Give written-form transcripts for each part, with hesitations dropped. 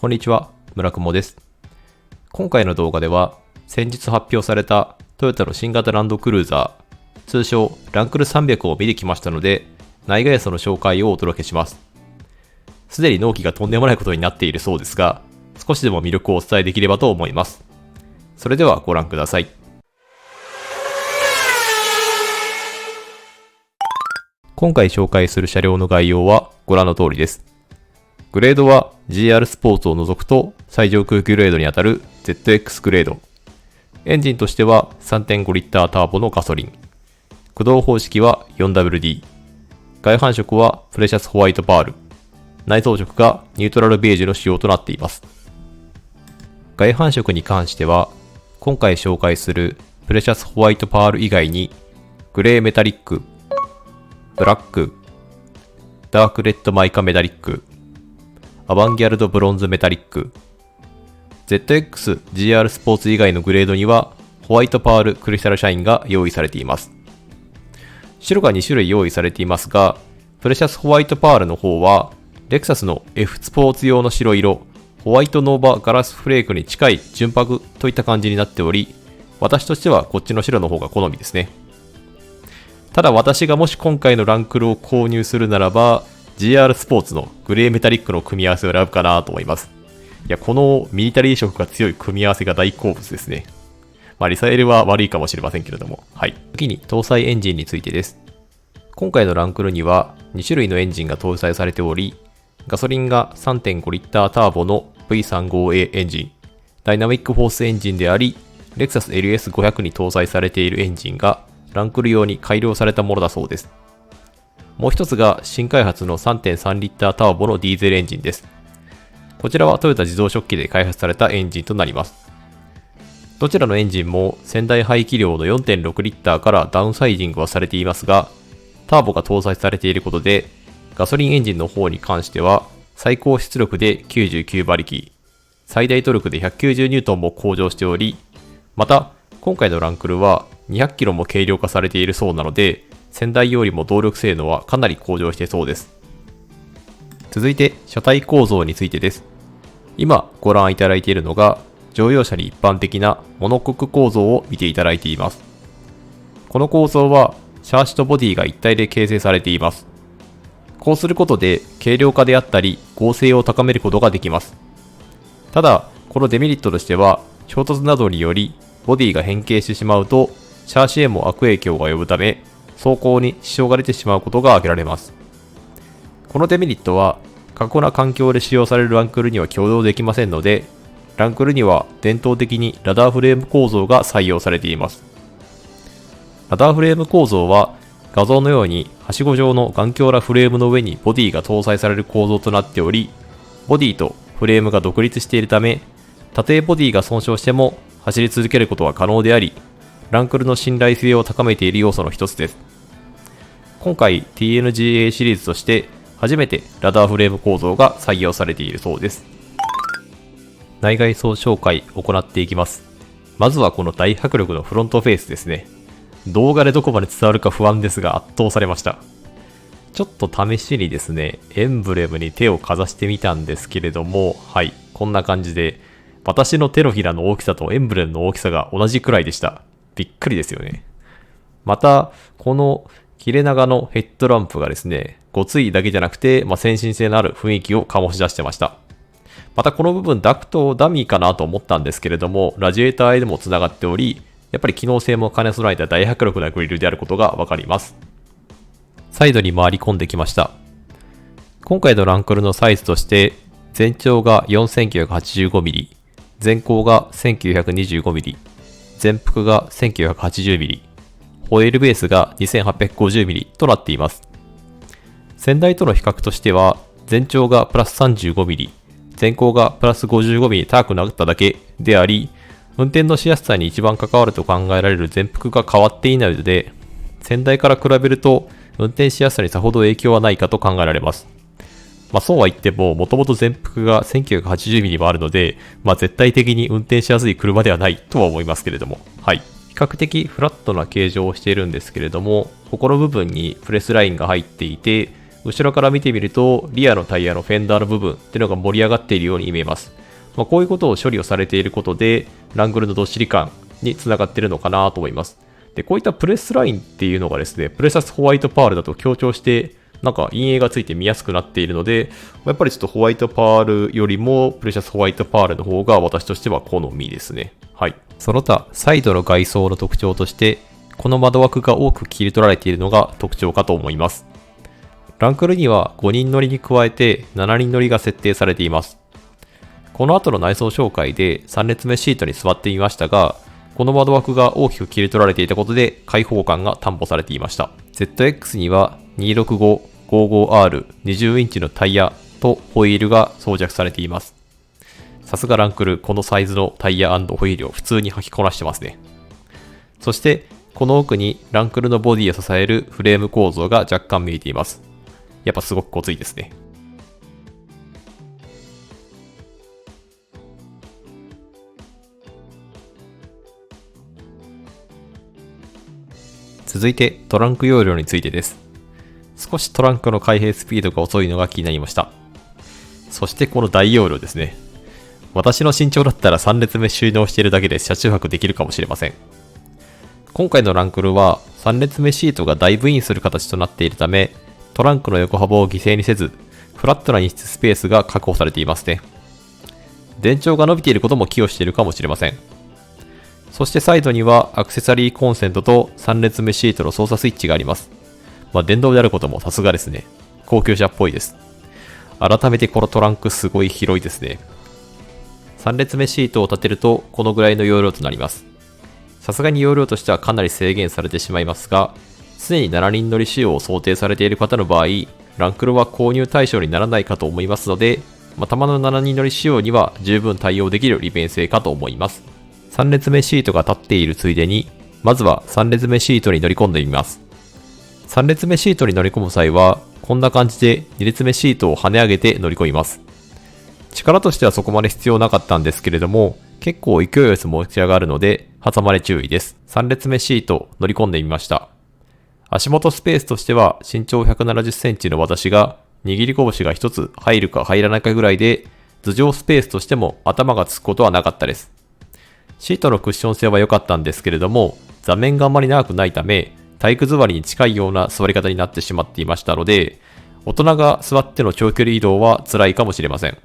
こんにちは、村雲です。今回の動画では、先日発表されたトヨタの新型ランドクルーザー、通称ランクル300を見てきましたので、内外装の紹介をお届けします。すでに納期がとんでもないことになっているそうですが、少しでも魅力をお伝えできればと思います。それではご覧ください。今回紹介する車両の概要はご覧の通りです。グレードは GR スポーツを除くと最上級グレードにあたる ZX グレード。エンジンとしては 3.5 リッターターボのガソリン。駆動方式は 4WD。外反色はプレシャスホワイトパール。内装色がニュートラルベージュの仕様となっています。外反色に関しては、今回紹介するプレシャスホワイトパール以外に、グレーメタリック、ブラック、ダークレッドマイカメタリック、アバンギャルドブロンズメタリック、ZX GR スポーツ以外のグレードにはホワイトパールクリスタルシャインが用意されています。白が2種類用意されていますが、プレシャスホワイトパールの方はレクサスの F スポーツ用の白色、ホワイトノーバガラスフレークに近い純白といった感じになっており、私としてはこっちの白の方が好みですね。ただ私がもし今回のランクルを購入するならば、GR スポーツのグレーメタリックの組み合わせを選ぶかなと思います。いや、このミリタリー色が強い組み合わせが大好物ですね。リサイルは悪いかもしれませんけれども。はい。次に搭載エンジンについてです。今回のランクルには2種類のエンジンが搭載されており、ガソリンが 3.5 リッターターボの V35A エンジン、ダイナミックフォースエンジンであり、レクサス LS500 に搭載されているエンジンがランクル用に改良されたものだそうです。もう一つが新開発の 3.3 リッターターボのディーゼルエンジンです。こちらはトヨタ自動織機で開発されたエンジンとなります。どちらのエンジンも先代排気量の 4.6 リッターからダウンサイジングはされていますが、ターボが搭載されていることで、ガソリンエンジンの方に関しては最高出力で99馬力、最大トルクで190ニュートンも向上しており、また今回のランクルは200キロも軽量化されているそうなので、先代よりも動力性能はかなり向上してそうです。続いて車体構造についてです。今ご覧いただいているのが乗用車に一般的なモノコック構造を見ていただいています。この構造はシャーシとボディが一体で形成されています。こうすることで軽量化であったり剛性を高めることができます。ただこのデメリットとしては衝突などによりボディが変形してしまうとシャーシへも悪影響が及ぶため走行に支障が出てしまうことが挙げられます。このデメリットは過酷な環境で使用されるランクルには許容できませんので、ランクルには伝統的にラダーフレーム構造が採用されています。ラダーフレーム構造は画像のようにはしご状の頑強なフレームの上にボディが搭載される構造となっており、ボディとフレームが独立しているため、たとえボディが損傷しても走り続けることは可能であり、ランクルの信頼性を高めている要素の一つです。今回 TNGA シリーズとして初めてラダーフレーム構造が採用されているそうです。内外装紹介を行っていきます。まずはこの大迫力のフロントフェイスですね。動画でどこまで伝わるか不安ですが圧倒されました。ちょっと試しにですね、エンブレムに手をかざしてみたんですけれども、はい、こんな感じで私の手のひらの大きさとエンブレムの大きさが同じくらいでした。びっくりですよね。また、この切れ長のヘッドランプがですね、ごついだけじゃなくて、先進性のある雰囲気を醸し出してました。またこの部分ダクトダミーかなと思ったんですけれども、ラジエーターへでもつながっており、やっぱり機能性も兼ね備えた大迫力なグリルであることがわかります。サイドに回り込んできました。今回のランクルのサイズとして、全長が 4985mm、前高が 1925mm、前幅が 1980mm、ホイールベースが 2850mm となっています。先代との比較としては、全長がプラス 35mm、前高がプラス 55mm 高くなっただけであり、運転のしやすさに一番関わると考えられる前幅が変わっていないので、先代から比べると運転しやすさにさほど影響はないかと考えられます。そうは言っても、もともと前幅が 1980mm もあるので、絶対的に運転しやすい車ではないとは思いますけれども、はい。比較的フラットな形状をしているんですけれども、ここの部分にプレスラインが入っていて、後ろから見てみると、リアのタイヤのフェンダーの部分っていうのが盛り上がっているように見えます。こういうことを処理をされていることで、ラングルのどっしり感につながっているのかなと思います。で、こういったプレスラインっていうのがですね、プレシャスホワイトパールだと強調して、なんか陰影がついて見やすくなっているので、やっぱりちょっとホワイトパールよりもプレシャスホワイトパールの方が私としては好みですね。はい。その他、サイドの外装の特徴として、この窓枠が多く切り取られているのが特徴かと思います。ランクルには5人乗りに加えて7人乗りが設定されています。この後の内装紹介で3列目シートに座ってみましたが、この窓枠が大きく切り取られていたことで開放感が担保されていました。ZX には 265-55R20 インチのタイヤとホイールが装着されています。さすがランクル、このサイズのタイヤ&ホイールを普通に履きこなしてますね。そして、この奥にランクルのボディを支えるフレーム構造が若干見えています。やっぱすごくごついですね。続いてトランク容量についてです。少しトランクの開閉スピードが遅いのが気になりました。そしてこの大容量ですね。私の身長だったら3列目収納しているだけで車中泊できるかもしれません。今回のランクルは3列目シートがダイブインする形となっているため、トランクの横幅を犠牲にせず、フラットな荷室スペースが確保されていますね。電長が伸びていることも寄与しているかもしれません。そしてサイドにはアクセサリーコンセントと3列目シートの操作スイッチがあります。電動であることもさすがですね。高級車っぽいです。改めてこのトランクすごい広いですね。3列目シートを立てるとこのぐらいの容量となります。さすがに容量としてはかなり制限されてしまいますが、常に7人乗り仕様を想定されている方の場合、ランクルは購入対象にならないかと思いますので、たまの7人乗り仕様には十分対応できる利便性かと思います。3列目シートが立っているついでに、まずは3列目シートに乗り込んでみます。3列目シートに乗り込む際は、こんな感じで2列目シートを跳ね上げて乗り込みます。力としてはそこまで必要なかったんですけれども、結構勢いよく持ち上がるので、挟まれ注意です。3列目シート乗り込んでみました。足元スペースとしては身長170センチの私が握り拳が一つ入るか入らないかぐらいで、頭上スペースとしても頭がつくことはなかったです。シートのクッション性は良かったんですけれども、座面があまり長くないため、体育座りに近いような座り方になってしまっていましたので、大人が座っての長距離移動は辛いかもしれません。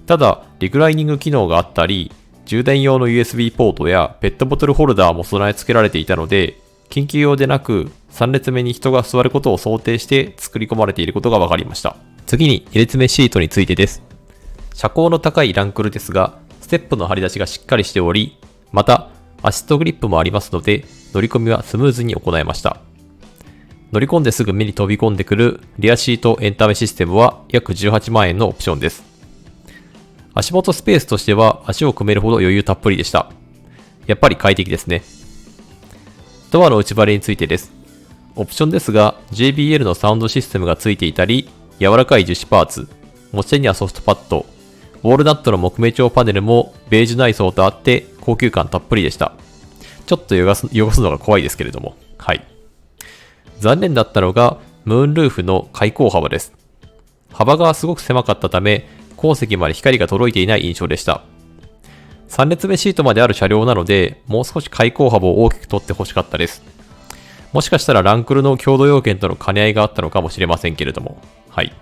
ただ、リクライニング機能があったり、充電用の USB ポートやペットボトルホルダーも備え付けられていたので、緊急用でなく3列目に人が座ることを想定して作り込まれていることが分かりました。次に2列目シートについてです。車高の高いランクルですが、ステップの張り出しがしっかりしており、またアシストグリップもありますので、乗り込みはスムーズに行えました。乗り込んですぐ目に飛び込んでくるリアシートエンタメシステムは約18万円のオプションです。足元スペースとしては足を組めるほど余裕たっぷりでした。やっぱり快適ですね。ドアの内張りについてです。オプションですが JBL のサウンドシステムがついていたり、柔らかい樹脂パーツ、持ち手にはソフトパッド、ウォールナットの木目調パネルもベージュ内装とあって高級感たっぷりでした。ちょっと汚すのが怖いですけれども。はい。残念だったのがムーンルーフの開口幅です。幅がすごく狭かったため、後席まで光が届いていない印象でした。3列目シートまである車両なので、もう少し開口幅を大きく取ってほしかったです。もしかしたらランクルの強度要件との兼ね合いがあったのかもしれませんけれども。はい。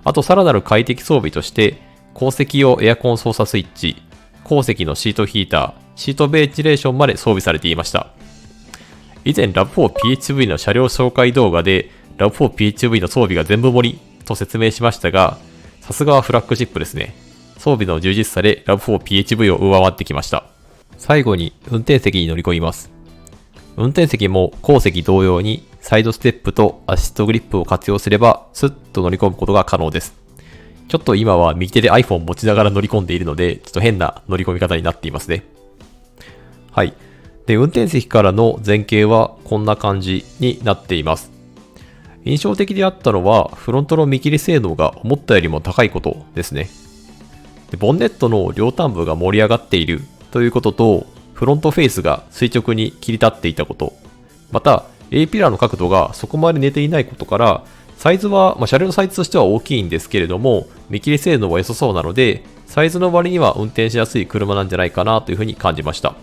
あとさらなる快適装備として、後席用エアコン操作スイッチ、後席のシートヒーター、シートベンチレーションまで装備されていました。以前 RAV4PHV の車両紹介動画で RAV4PHV の装備が全部盛りと説明しましたが、さすがはフラッグシップですね。装備の充実さで RAV4PHV を上回ってきました。最後に運転席に乗り込みます。運転席も後席同様にサイドステップとアシストグリップを活用すればスッと乗り込むことが可能です。ちょっと今は右手で iPhone 持ちながら乗り込んでいるので、ちょっと変な乗り込み方になっていますね。はい。で、運転席からの前景はこんな感じになっています。印象的であったのは、フロントの見切り性能が思ったよりも高いことですね。で、ボンネットの両端部が盛り上がっているということと、フロントフェイスが垂直に切り立っていたこと、また A ピラーの角度がそこまで寝ていないことから、サイズは、車両のサイズとしては大きいんですけれども、見切り性能は良さそうなので、サイズの割には運転しやすい車なんじゃないかなというふうに感じました。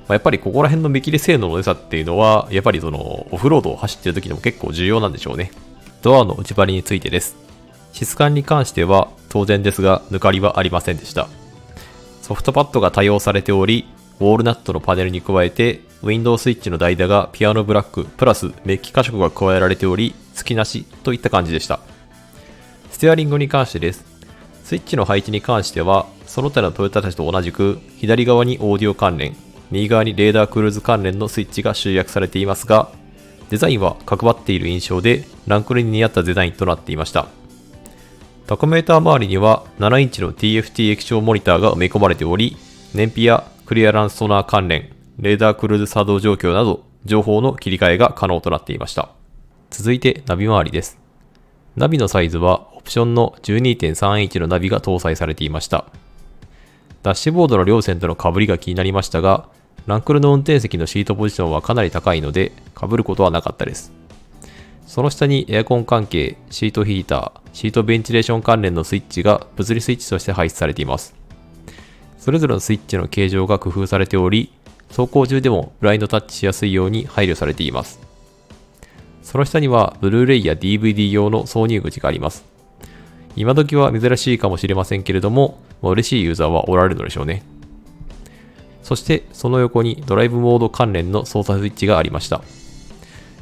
やっぱりここら辺の見切り性能の良さっていうのは、やっぱりそのオフロードを走っている時でも結構重要なんでしょうね。ドアの内張りについてです。質感に関しては当然ですが、抜かりはありませんでした。ソフトパッドが多用されており、ウォールナットのパネルに加えて、ウィンドウスイッチの代打がピアノブラックプラスメッキ加色が加えられており、付きなしといった感じでした。ステアリングに関してです。スイッチの配置に関しては、その他のトヨタたちと同じく、左側にオーディオ関連、右側にレーダークルーズ関連のスイッチが集約されていますが、デザインは角張っている印象で、ランクルに似合ったデザインとなっていました。タコメーター周りには7インチの TFT 液晶モニターが埋め込まれており、燃費やクリアランスソナー関連、レーダークルーズ作動状況など、情報の切り替えが可能となっていました。続いてナビ周りです。ナビのサイズはオプションの 12.3 インチのナビが搭載されていました。ダッシュボードの両線との被りが気になりましたが、ランクルの運転席のシートポジションはかなり高いので、被ることはなかったです。その下にエアコン関係、シートヒーター、シートベンチレーション関連のスイッチが物理スイッチとして配置されています。それぞれのスイッチの形状が工夫されており、走行中でもブラインドタッチしやすいように配慮されています。その下にはブルーレイや DVD 用の挿入口があります。今時は珍しいかもしれませんけれども、嬉しいユーザーはおられるのでしょうね。そしてその横にドライブモード関連の操作スイッチがありました。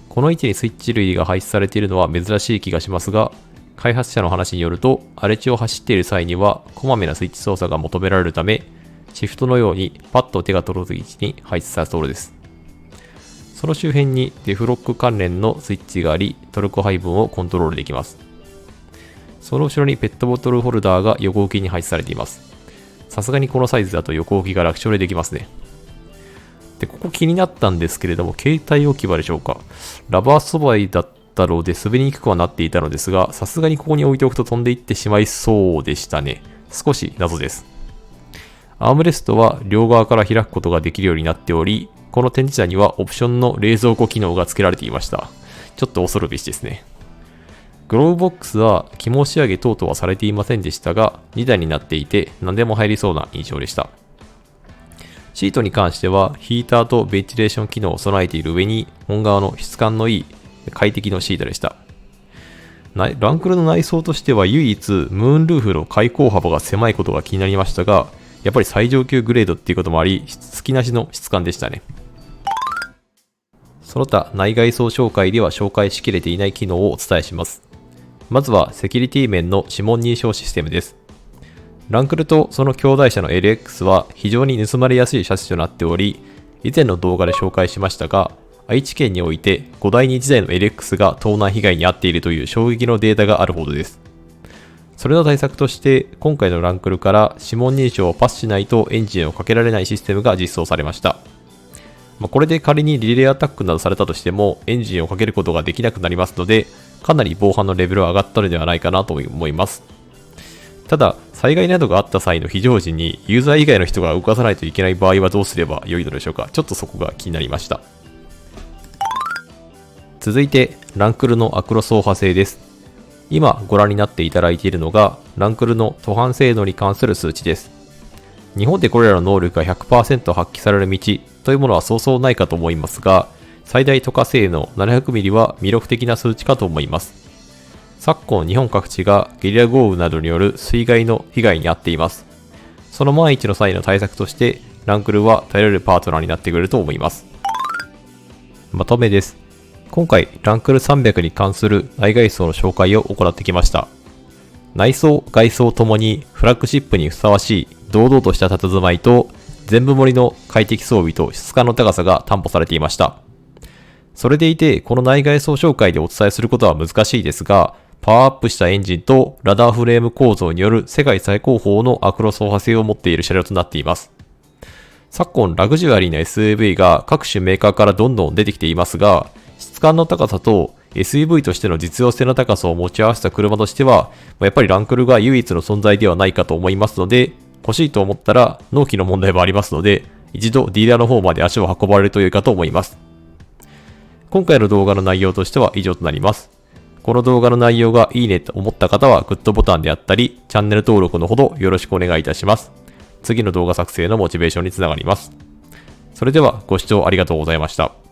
この位置にスイッチ類が配置されているのは珍しい気がしますが、開発者の話によると、荒れ地を走っている際には、こまめなスイッチ操作が求められるため、シフトのようにパッと手が届く位置に配置されたそうです。その周辺にデフロック関連のスイッチがあり、トルク配分をコントロールできます。その後ろにペットボトルホルダーが横置きに配置されています。さすがにこのサイズだと横置きが楽勝でできますね。で、ここ気になったんですけれども、携帯置き場でしょうか。ラバー素材だったので滑りにくくはなっていたのですが、さすがにここに置いておくと飛んでいってしまいそうでしたね。少し謎です。アームレストは両側から開くことができるようになっており、この展示車にはオプションの冷蔵庫機能が付けられていました。ちょっと恐るべしですね。グローブボックスは肝仕上げ等々はされていませんでしたが、2台になっていて何でも入りそうな印象でした。シートに関してはヒーターとベンチレーション機能を備えている上に本革の質感のいい快適のシートでした。ランクルの内装としては唯一ムーンルーフの開口幅が狭いことが気になりましたが、やっぱり最上級グレードっていうこともあり、付きなしの質感でしたね。その他内外装紹介では紹介しきれていない機能をお伝えします。まずはセキュリティ面の指紋認証システムです。ランクルとその兄弟車の LX は非常に盗まれやすいシャシとなっており、以前の動画で紹介しましたが、愛知県において5台に1台の LX が盗難被害に遭っているという衝撃のデータがあるほどです。それの対策として、今回のランクルから指紋認証をパスしないとエンジンをかけられないシステムが実装されました。これで仮にリレーアタックなどされたとしても、エンジンをかけることができなくなりますので、かなり防犯のレベルは上がったのではないかなと思います。ただ、災害などがあった際の非常時にユーザー以外の人が動かさないといけない場合はどうすれば良いのでしょうか。ちょっとそこが気になりました。続いて、ランクルのアクロ走破性です。今ご覧になっていただいているのが、ランクルの途半精度に関する数値です。日本でこれらの能力が 100% 発揮される道というものはそうそうないかと思いますが、最大渡過性能 700mm は魅力的な数値かと思います。昨今日本各地がゲリラ豪雨などによる水害の被害に遭っています。その万一の際の対策として、ランクルは頼れるパートナーになってくれると思います。まとめです。今回、ランクル300に関する内外装の紹介を行ってきました。内装、外装ともにフラッグシップにふさわしい堂々とした佇まいと全部盛りの快適装備と質感の高さが担保されていました。それでいて、この内外装紹介でお伝えすることは難しいですが、パワーアップしたエンジンとラダーフレーム構造による世界最高峰のアクロ走破性を持っている車両となっています。昨今、ラグジュアリーな SUV が各種メーカーからどんどん出てきていますが、質感の高さと SUV としての実用性の高さを持ち合わせた車としては、やっぱりランクルが唯一の存在ではないかと思いますので、欲しいと思ったら納期の問題もありますので、一度ディーラーの方まで足を運ばれると良いかと思います。今回の動画の内容としては以上となります。この動画の内容がいいねと思った方はグッドボタンであったり、チャンネル登録のほどよろしくお願いいたします。次の動画作成のモチベーションにつながります。それではご視聴ありがとうございました。